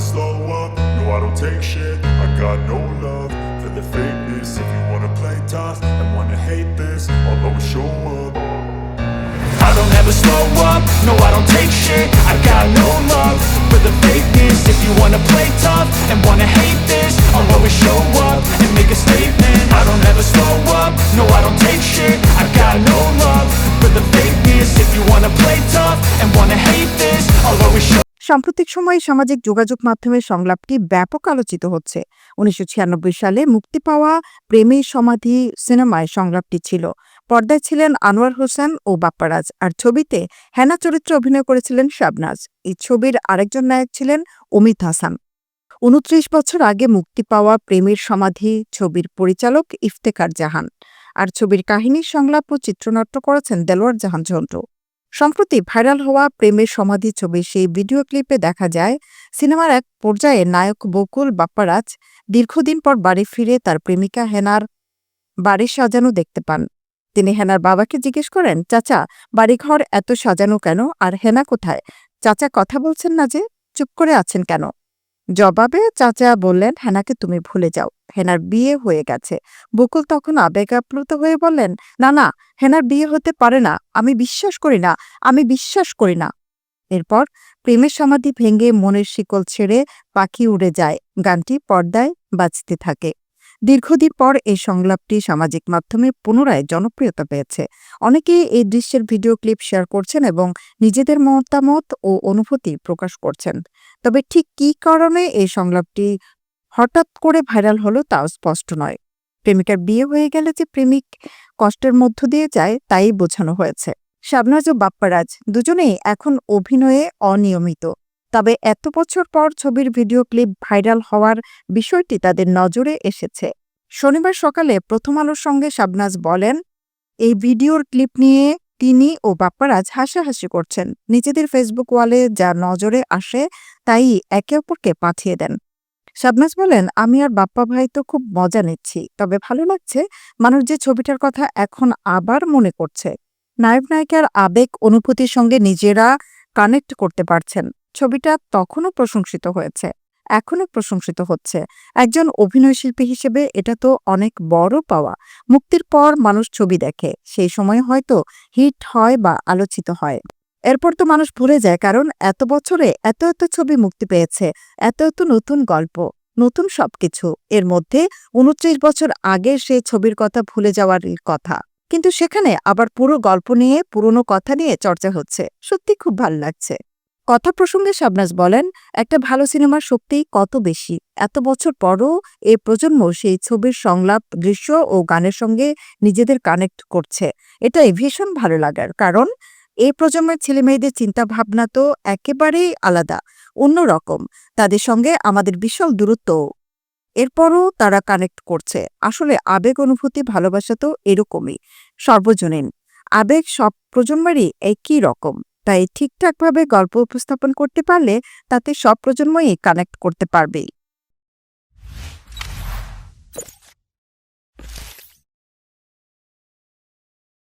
slow up, no I don't take shit. I got no love for the fakeness. If you wanna play tough and wanna hate this, I'll always show up. I don't ever slow up, no I don't take shit. I got no love for the fakeness. If you wanna play tough and wanna hate this, I'll always show up and make a statement. I don't ever slow up, no I don't take shit. I got no love for the fakeness. If you wanna play tough and wanna hate this, I'll always show. সাম্প্রতিক সময়ে সামাজিক যোগাযোগ মাধ্যমের সংলাপটি ব্যাপক আলোচিত হচ্ছে। ১৯৯৬ সালে মুক্তি পাওয়া প্রেমের সমাধি সিনেমায় সংলাপটি ছিল। পর্দায় ছিলেন আনোয়ার হোসেন ও বাপ্পারাজ, আর ছবিতে হেনা চরিত্রে অভিনয় করেছিলেন শাবনাজ। এই ছবির আরেকজন নায়ক ছিলেন অমিত হাসান। ২৯ বছর আগে মুক্তি পাওয়া প্রেমের সমাধি ছবির পরিচালক ইফতেখার জাহান, আর ছবির কাহিনীর সংলাপ ও চিত্রনাট্য করেছেন দেলোয়ার জাহান ঝন্টু। সম্প্রতি ভাইরাল হওয়া প্রেমের সমাধি ছবির সেই ভিডিও ক্লিপে দেখা যায় সিনেমার এক পর্যায়ে নায়ক বকুল বাপ্পারাজ দীর্ঘদিন পর বাড়ি ফিরে তার প্রেমিকা হেনার বাড়ি সাজানো দেখতে পান। তিনি হেনার বাবাকে জিজ্ঞেস করেন, চাচা, বাড়িঘর এত সাজানো কেন, আর হেনা কোথায়? চাচা কথা বলছেন না যে, চুপ করে আছেন কেন? জবাবে চাচা বললেন, হেনাকে তুমি ভুলে যাও, হেনার বিয়ে হয়ে গেছে। বকুল তখন আবেগাপ্লুত হয়ে বললেন, না না, হেনার বিয়ে হতে পারে না, আমি বিশ্বাস করি না, আমি বিশ্বাস করি না। এরপর প্রেমের সমাধি ভেঙে মনের শিকল ছেড়ে পাখি উড়ে যায় গানটি পর্দায় বাজতে থাকে। দীর্ঘদিন পর এই সংলাপটি সামাজিক মাধ্যমে পুনরায় জনপ্রিয়তা পেয়েছে। অনেকেই এই দৃশ্যের ভিডিও ক্লিপ শেয়ার করছেন এবং নিজেদের মতামত ও অনুভূতি প্রকাশ করছেন। তবে ঠিক কী কারণে এই সংলাপটি হঠাৎ করে ভাইরাল হলো তাও স্পষ্ট নয়। প্রেমিকার বিয়ে হয়ে গেলে যে প্রেমিক কষ্টের মধ্য দিয়ে যায় তাই বোঝানো হয়েছে। শাবনাজ ও বাপ্পারাজ দুজনেই এখন অভিনয়ে অনিয়মিত, তবে এত বছর পর ছবির ভিডিও ক্লিপ ভাইরাল হওয়ার বিষয়টি তাদের নজরে এসেছে। শনিবার সকালে প্রথম আলোর সঙ্গে শাবনাজ বলেন, এই ভিডিওর ক্লিপ নিয়ে তিনি ও বাপ্পারাজ হাসাহাসি করছেন। নিজেদের ফেসবুক ওয়ালে যা নজরে আসে তাই একে অপরকে পাঠিয়ে দেন। শাবনাজ বলেন, আমি আর বাপ্পা ভাই তো খুব মজা নিচ্ছি, তবে ভালো লাগছে মানুষ যে ছবিটার কথা এখন আবার মনে করছে। নায়ক নায়িকার আবেগ অনুভূতির সঙ্গে নিজেরা কানেক্ট করতে পারছেন। ছবিটা তখনও প্রশংসিত হয়েছে, এখনো প্রশংসিত হচ্ছে। একজন অভিনয়শিল্পী হিসেবে এটা তো অনেক বড় পাওয়া। মুক্তির পর মানুষ ছবি দেখে, সেই সময় হয়তো হিট হয় বা আলোচিত হয়। এরপর তো মানুষ ভুলে যায়, কারণ এত বছরে এত এত ছবি মুক্তি পেয়েছে, এত এত নতুন গল্প, নতুন সবকিছু। এর মধ্যে ২৯ বছর আগে সেই ছবির কথা ভুলে যাওয়ার কথা, কিন্তু সেখানে আবার পুরো গল্প নিয়ে, পুরনো কথা নিয়ে চর্চা হচ্ছে। সত্যি খুব ভালো লাগছে। কথা প্রসঙ্গে শাবনাজ বলেন, একটা ভালো সিনেমার শক্তি কত বেশি। এত বছর পরও এই প্রজন্ম সেই ছবির সংলাপ, দৃশ্য ও গানের সঙ্গে নিজেদের কানেক্ট করছে। এটাই ভীষণ ভালো লাগার কারণ। এই প্রজন্মের ছেলেমেয়েদের চিন্তাভাবনা তো একেবারেই আলাদা, অন্যরকম। তাদের সঙ্গে আমাদের বিশাল দূরত্ব, এরপরও তারা কানেক্ট করছে। আসলে আবেগ, অনুভূতি, ভালোবাসা তো এরকমই, সর্বজনীন। আবেগ সব প্রজন্মেরই একই রকম, তাই ঠিকঠাকভাবে গল্প উপস্থাপন করতে পারলে তাতে সব প্রজন্মই কানেক্ট করতে পারবেই।